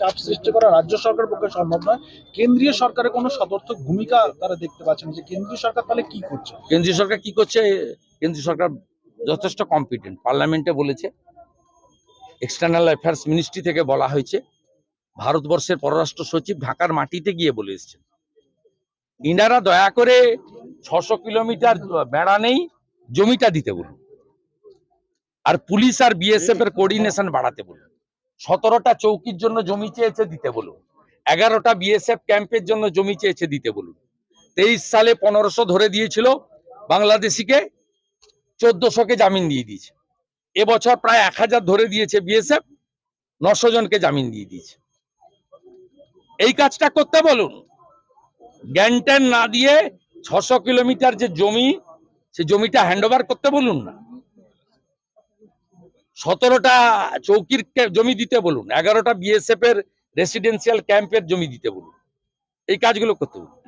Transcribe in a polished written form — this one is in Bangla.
চাপ সৃষ্টি করা রাজ্য সরকারের পক্ষে সম্ভব নয়। কেন্দ্রীয় সরকারের কোনো সদর্থক ভূমিকা তারা দেখতে পাচ্ছেন যে কেন্দ্রীয় সরকার তাহলে কি করছে? কেন্দ্রীয় সরকার কি করছে? কেন্দ্রীয় সরকার যথেষ্ট কম্পিটেন্ট। পার্লামেন্টে বলেছে, এক্সটার্নাল অ্যাফেয়ার্স মিনিস্ট্রি থেকে বলা হয়েছে, ভারতবর্ষের পররাষ্ট্র সচিব ঢাকার মাটিতে গিয়ে বলে এসেছেন, ইনারা দয়া করে 600 কিলোমিটার বেড়া নেই, জমিটা দিতে বলুন, আর পুলিশ আর বিএসএফ এর কোঅর্ডিনেশন বাড়াতে বলুন। 17টা চৌকির জন্য জমি চেয়েছে, দিতে বলুন। 11টা বিএসএফ ক্যাম্পের জন্য জমি চেয়েছে, দিতে বলুন। 23 সালে 1500 ধরে দিয়েছিল বাংলাদেশিকে, 1400কে জামিন দিয়ে দিয়েছে। এবছর প্রায় 1000 ধরে দিয়েছে বিএসএফ, 900 জনকে জামিন দিয়ে দিয়েছে। এই কাজটা করতে বলুন। জ্ঞান না দিয়ে 600 কিলোমিটার যে জমি, সে জমিটা হ্যান্ডওভার করতে বলুন না। 17টা চৌকির জমি দিতে বলুন, 11টা বিএসএফ এর রেসিডেন্সিয়াল ক্যাম্পের জমি দিতে বলুন। এই কাজগুলো করতে বলুন।